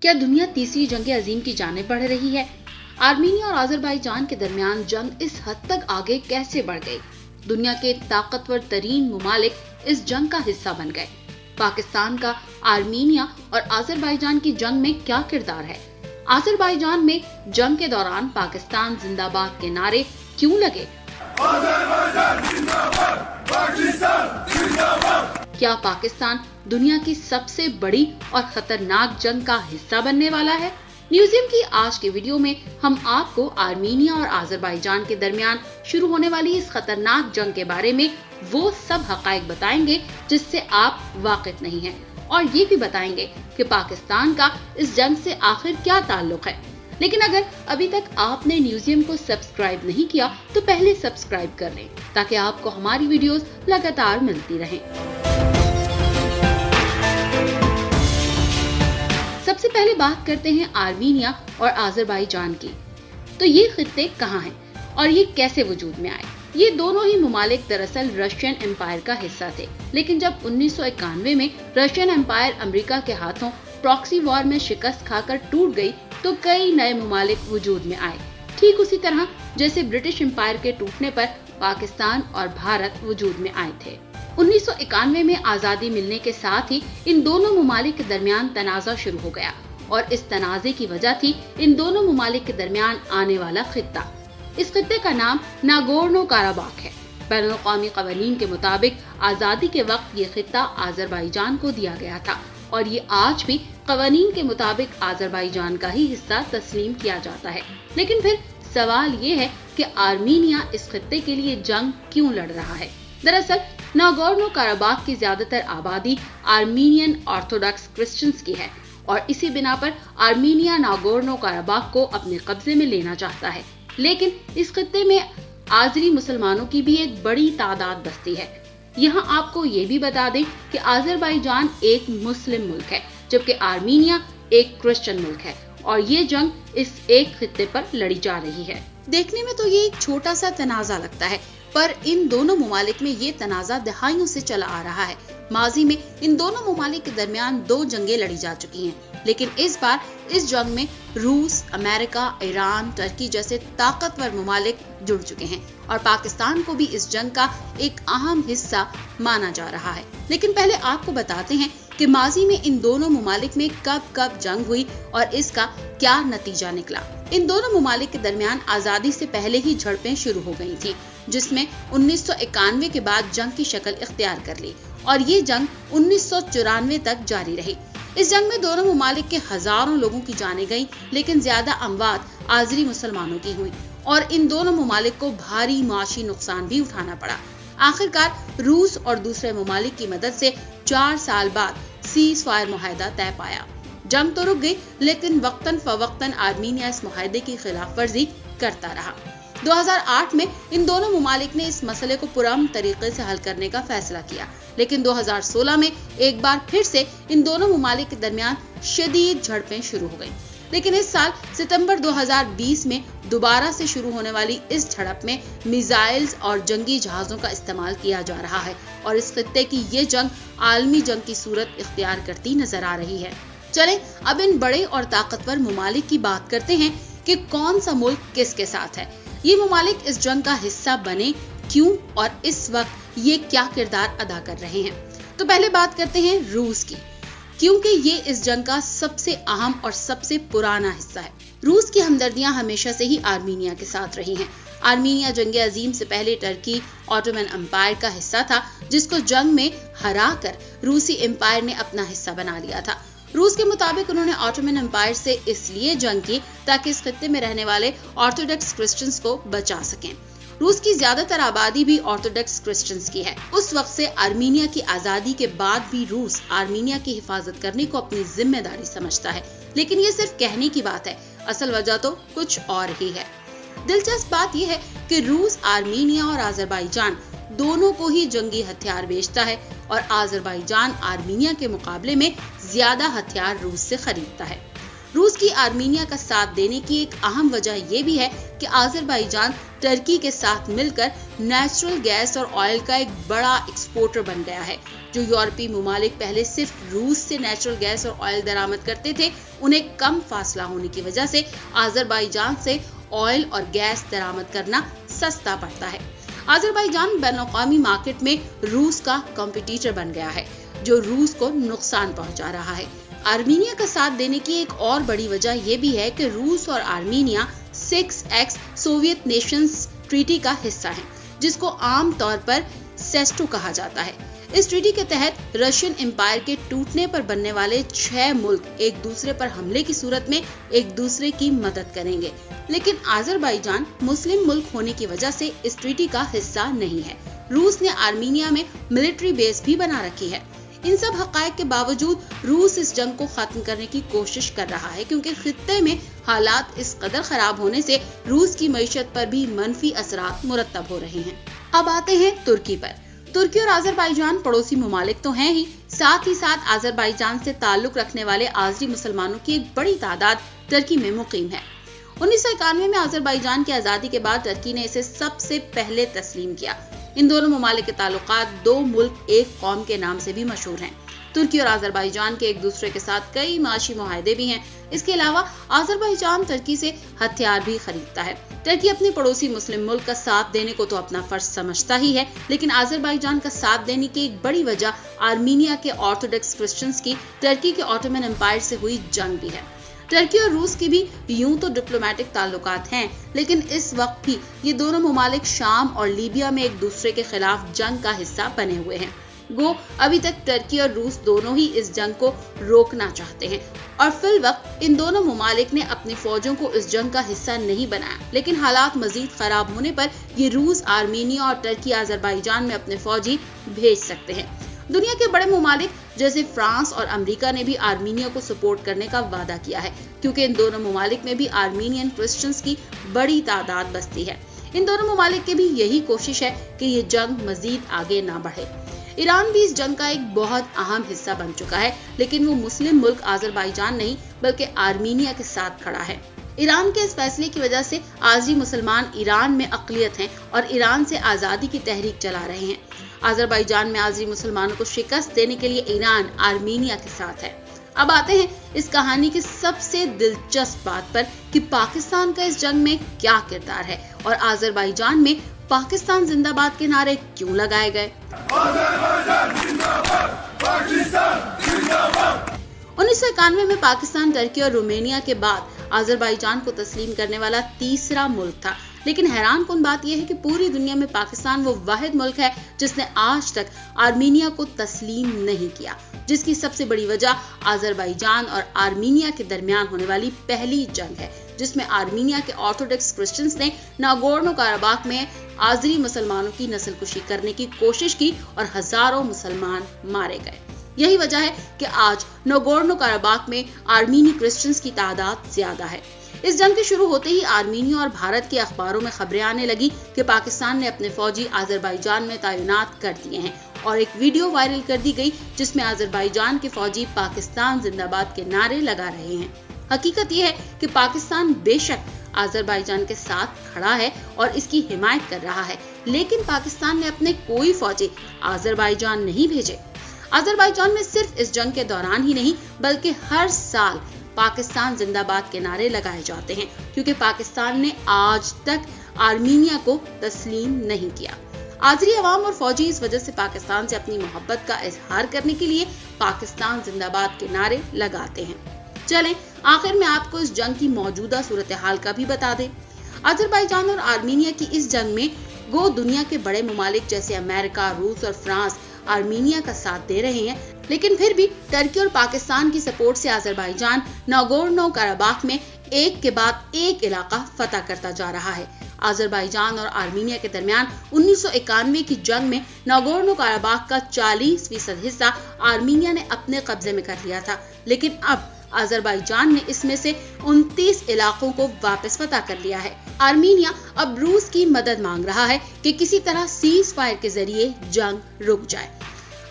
क्या दुनिया तीसरी जंग अजीम की जानिब बढ़ रही है? आर्मीनिया और अजरबैजान के दरमियान जंग इस हद तक आगे कैसे बढ़ गई? दुनिया के ताकतवर तरीन ममालिक इस जंग का हिस्सा बन गए। पाकिस्तान का आर्मीनिया और अजरबैजान की जंग में क्या किरदार है? अजरबैजान में जंग के दौरान पाकिस्तान जिंदाबाद के नारे क्यों लगे? क्या पाकिस्तान दुनिया की सबसे बड़ी और खतरनाक जंग का हिस्सा बनने वाला है? म्यूजियम की आज के वीडियो में हम आपको आर्मीनिया और अजरबैजान के दरमियान शुरू होने वाली इस खतरनाक जंग के बारे में वो सब हकायक बताएंगे जिससे आप वाकिफ नहीं हैं, और ये भी बताएंगे कि पाकिस्तान का इस जंग से आखिर क्या ताल्लुक है। लेकिन अगर अभी तक आपने म्यूजियम को सब्सक्राइब नहीं किया तो पहले सब्सक्राइब कर लें ताकि आपको हमारी वीडियोस लगातार मिलती रहें। सबसे पहले बात करते हैं आर्मीनिया और अजरबैजान की। तो ये खित्ते कहाँ हैं और ये कैसे वजूद में आए? ये दोनों ही ममालिक दरअसल रशियन एम्पायर का हिस्सा थे, लेकिन जब 1991 में रशियन एम्पायर अमेरिका के हाथों प्रॉक्सी वॉर में शिकस्त खाकर टूट गई तो कई नए ममालिक वजूद में आए। ठीक उसी तरह जैसे ब्रिटिश एम्पायर के टूटने पर पाकिस्तान और भारत वजूद में आए थे। 1991 में आजादी मिलने के साथ ही इन दोनों ममालिक के दरमियान तनाज़ा शुरू हो गया, और इस तनाज़े की वजह थी इन दोनों ममालिक के दरमियान आने वाला खित्ता। इस खित्ते का नाम नागोर्नो काराबाख है। बैनुल अक़वामी क़वानीन के मुताबिक आजादी के वक्त ये खित्ता अजरबैजान को दिया गया था, और ये आज भी क़वानीन के मुताबिक अजरबैजान का ही हिस्सा तस्लीम किया जाता है। लेकिन फिर सवाल ये है कि आर्मीनिया इस खित्ते के लिए जंग क्यों लड़ रहा है? दरअसल नागोर्नो काराबाख की ज्यादातर आबादी आर्मीनियन ऑर्थोडॉक्स क्रिश्चियंस की है, और इसी बिना पर आर्मीनिया नागोर्नो काराबाख को अपने कब्जे में लेना चाहता है। लेकिन इस खित्ते में आज़री मुसलमानों की भी एक बड़ी तादाद बसती है। यहाँ आपको ये भी बता दें कि अजरबैजान एक मुस्लिम मुल्क है, जबकि आर्मीनिया एक क्रिश्चियन मुल्क है, और ये जंग इस एक खित्ते पर लड़ी जा रही है। देखने में तो ये एक छोटा सा तनाज़ा लगता है, पर इन दोनों ममालिक में ये तनाज़ा दहाइयों से चला आ रहा है। माजी में इन दोनों ममालिक के दरमियान 2 जंगें लड़ी जा चुकी हैं, लेकिन इस बार इस जंग में रूस, अमेरिका, ईरान, टर्की जैसे ताकतवर ममालिक जुड़ चुके हैं, और पाकिस्तान को भी इस जंग का एक अहम हिस्सा माना जा रहा है। लेकिन पहले आपको बताते हैं कि माजी में इन दोनों ममालिक में कब कब जंग हुई और इसका क्या नतीजा निकला। इन दोनों ममालिक के दरमियान आजादी से पहले ही झड़पें शुरू हो गई थी, जिसमें 1991 के बाद जंग की शक्ल इख्तियार कर ली, और ये जंग 1994 तक जारी रही। इस जंग में दोनों ममालिक के हजारों लोगों की जानें गईं, लेकिन ज्यादा अमवात आज़री मुसलमानों की हुई, और इन दोनों ममालिक को भारी माशी नुकसान भी उठाना पड़ा। आखिरकार रूस और दूसरे ममालिक की मदद से 4 साल बाद सीज फायर मुआहदा तय पाया। जंग तो रुक गई, लेकिन वक्तन फवक्तन आर्मीनिया इस मुआहदे की खिलाफ वर्जी करता रहा। 2008 में इन दोनों ममालिक ने इस मसले को पुरअमन तरीके से हल करने का फैसला किया, लेकिन 2016 में एक बार फिर से इन दोनों ममालिक के दरमियान शदीद झड़पें शुरू हो गईं। लेकिन इस साल सितंबर 2020 में दोबारा से शुरू होने वाली इस झड़प में मिसाइल्स और जंगी जहाजों का इस्तेमाल किया जा रहा है, और इस खित्ते की ये जंग आलमी जंग की सूरत इख्तियार करती नजर आ रही है। चलें अब इन बड़े और ताकतवर ममालिक की बात करते हैं कि कौन सा मुल्क किसके साथ है। ये ममालिक इस जंग का हिस्सा बने क्यों, और इस वक्त ये क्या किरदार अदा कर रहे हैं। तो पहले बात करते हैं रूस की, क्योंकि ये इस जंग का सबसे अहम और सबसे पुराना हिस्सा है। रूस की हमदर्दियां हमेशा से ही आर्मीनिया के साथ रही हैं। आर्मीनिया जंग अजीम से पहले टर्की ऑटोमन एम्पायर का हिस्सा था, जिसको जंग में हराकर रूसी एम्पायर ने अपना हिस्सा बना लिया था। रूस के मुताबिक उन्होंने ऑटोमन एम्पायर से इसलिए जंग की ताकि इस खित्ते में रहने वाले ऑर्थोडॉक्स क्रिश्चियंस को बचा सकें। रूस की ज्यादातर आबादी भी ऑर्थोडॉक्स क्रिश्चियंस की है। उस वक्त से आर्मीनिया की आजादी के बाद भी रूस आर्मीनिया की हिफाजत करने को अपनी जिम्मेदारी समझता है, लेकिन ये सिर्फ कहने की बात है, असल वजह तो कुछ और ही है। दिलचस्प बात यह है कि रूस आर्मीनिया और अजरबैजान दोनों को ही जंगी हथियार बेचता है, और अजरबैजान आर्मीनिया के मुकाबले में ज्यादा हथियार रूस से खरीदता है। रूस की आर्मीनिया का साथ देने की एक अहम वजह यह भी है कि अजरबैजान टर्की के साथ मिलकर नेचुरल गैस और ऑयल का एक बड़ा एक्सपोर्टर बन गया है, जो यूरोपीय ममालिक पहले सिर्फ रूस से नेचुरल गैस और ऑयल दरामद करते थे, उन्हें कम फासला होने की वजह से आज़रबाईजान से ऑयल और गैस दरामद करना सस्ता पड़ता है। आज़रबाईजान बैनुल-अक़वामी मार्केट में रूस का कॉम्पिटिटर बन गया है, जो रूस को नुकसान पहुंचा रहा है। आर्मीनिया का साथ देने की एक और बड़ी वजह यह भी है कि रूस और Armenia 6 x Soviet Nations treaty का हिस्सा है, जिसको आम तौर पर सेस्टो कहा जाता है। इस ट्रीटी के तहत रशियन एम्पायर के टूटने पर बनने वाले 6 मुल्क एक दूसरे पर हमले की सूरत में एक दूसरे की मदद करेंगे, लेकिन आज़रबाईजान मुस्लिम मुल्क होने की वजह से इस ट्रीटी का हिस्सा नहीं है। रूस ने आर्मीनिया में मिलिट्री बेस भी बना रखी है। इन सब हक़ाइक़ के बावजूद रूस इस जंग को खत्म करने की कोशिश कर रहा है, क्योंकि खित्ते में हालात इस कदर खराब होने से रूस की मईशत पर भी मनफी असरात मुरतब हो रहे हैं। अब आते हैं तुर्की पर। तुर्की और आज़रबाईजान पड़ोसी ममालिक तो हैं ही साथ आज़रबाईजान से ताल्लुक रखने वाले आज़री मुसलमानों की एक बड़ी तादाद तुर्की में मुकीम है। 1991 में आज़रबाईजान की आज़ादी के बाद तुर्की ने इसे सबसे पहले तस्लीम किया। इन दोनों ममालिक के ताल्लुकात 2 मुल्क एक कौम के नाम से भी मशहूर हैं। तुर्की और आज़रबाईजान के एक दूसरे के साथ कई माशी मुआहदे भी हैं। इसके अलावा आज़रबाईजान तुर्की से हथियार भी खरीदता है। तुर्की अपने पड़ोसी मुस्लिम मुल्क का साथ देने को तो अपना फर्ज समझता ही है, लेकिन आज़रबाईजान का साथ देने की एक बड़ी वजह आर्मीनिया के ऑर्थोडॉक्स क्रिश्चियंस की तुर्की के ऑटोमन एम्पायर से हुई जंग भी है। तुर्की और रूस की भी यूं तो डिप्लोमेटिक ताल्लुकात हैं, लेकिन इस वक्त भी ये दोनों ममालिक शाम और लीबिया में एक दूसरे के खिलाफ जंग का हिस्सा बने हुए हैं। गो अभी तक तुर्की और रूस दोनों ही इस जंग को रोकना चाहते हैं और फिल वक्त इन दोनों ममालिक ने अपनी फौजों को इस जंग का हिस्सा नहीं बनाया, लेकिन हालात मजीद खराब होने पर ये रूस, आर्मीनिया और तुर्की आज़रबाईजान में अपने फौजी भेज सकते हैं। दुनिया के बड़े ममालिक जैसे फ्रांस और अमेरिका ने भी आर्मीनिया को सपोर्ट करने का वादा किया है, क्योंकि इन दोनों ममालिक में भी आर्मीनियन क्रिश्चियंस की बड़ी तादाद बसती है। इन दोनों ममालिक की भी यही कोशिश है कि ये जंग मजीद आगे ना बढ़े। ईरान भी इस जंग का एक बहुत अहम हिस्सा बन चुका है, लेकिन वो मुस्लिम मुल्क आज़रबाईजान नहीं बल्कि आर्मीनिया के साथ खड़ा है। ईरान के इस फैसले की वजह से आज़री मुसलमान ईरान में अक़लियत हैं और ईरान से आज़ादी की तहरीक चला रहे हैं। आज़रबाईजान में आज़री मुसलमानों को शिकस्त देने के लिए ईरान आर्मीनिया के साथ है। अब आते हैं इस कहानी की सबसे दिलचस्प बात पर कि पाकिस्तान का इस जंग में क्या किरदार है और आज़रबाईजान में पाकिस्तान जिंदाबाद के नारे क्यों लगाए गए। 1991 में पाकिस्तान तुर्की और रोमानिया के बाद आज़रबाईजान को तस्लीम करने वाला तीसरा मुल्क था, लेकिन हैरानकुन बात यह है कि पूरी दुनिया में पाकिस्तान वो वाहिद मुल्क है जिसने आज तक आर्मीनिया को तस्लीम नहीं किया, जिसकी सबसे बड़ी वजह आज़रबाईजान और आर्मीनिया के दरमियान होने वाली पहली जंग है, जिसमें आर्मीनिया के ऑर्थोडॉक्स क्रिश्चियंस ने नागोर्नो कराबाख में आज़री मुसलमानों की नस्लकुशी करने की कोशिश की और हजारों मुसलमान मारे गए। यही वजह है कि आज नागोर्नो कराबाख में आर्मीनी क्रिश्चियंस की तादाद ज्यादा है। इस जंग के शुरू होते ही आर्मीनिया और भारत के अखबारों में खबरें आने लगी कि पाकिस्तान ने अपने फौजी आज़रबाईजान में तैनात कर दिए हैं और एक वीडियो वायरल कर दी गई जिसमें आज़रबाईजान के फौजी पाकिस्तान जिंदाबाद के नारे लगा रहे हैं। हकीकत यह है कि पाकिस्तान बेशक आज़रबाईजान के साथ खड़ा है और इसकी हिमायत कर रहा है, लेकिन पाकिस्तान ने अपने कोई फौजी आज़रबाईजान नहीं भेजे। आज़रबाईजान में सिर्फ इस जंग के दौरान ही नहीं बल्कि हर साल पाकिस्तान जिंदाबाद के नारे लगाए जाते हैं, क्योंकि पाकिस्तान ने आज तक आर्मीनिया को तस्लीम नहीं किया। आज़री अवाम और फौजी इस वजह से पाकिस्तान से अपनी मोहब्बत का इजहार करने के लिए पाकिस्तान जिंदाबाद के नारे लगाते हैं। चलें आखिर में आपको इस जंग की मौजूदा सूरत हाल का भी बता दें। आज़रबाईजान और आर्मीनिया की इस जंग में गो दुनिया के बड़े ममालिक जैसे अमेरिका, रूस और फ्रांस आर्मीनिया का साथ दे रहे हैं, लेकिन फिर भी तुर्की और पाकिस्तान की सपोर्ट से आज़रबाईजान नागोर्नो कराबाख में एक के बाद एक इलाका फतह करता जा रहा है। आज़रबाईजान और आर्मीनिया के दरमियान 1991 की जंग में नागोर्नो कराबाख का 40% हिस्सा आर्मीनिया ने अपने कब्जे में कर लिया था, लेकिन अब आज़रबाईजान ने इसमें से 29 इलाकों को वापस फतह कर लिया है। आर्मीनिया अब रूस की मदद मांग रहा है कि किसी तरह सीज फायर के जरिए जंग रुक जाए।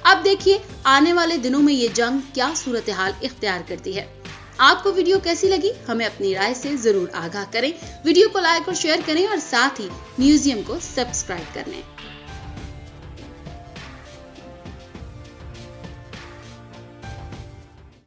अब देखिए आने वाले दिनों में ये जंग क्या सूरत हाल इख्तियार करती है। आपको वीडियो कैसी लगी हमें अपनी राय से जरूर आगाह करें। वीडियो को लाइक और शेयर करें और साथ ही म्यूजियम को सब्सक्राइब कर लें।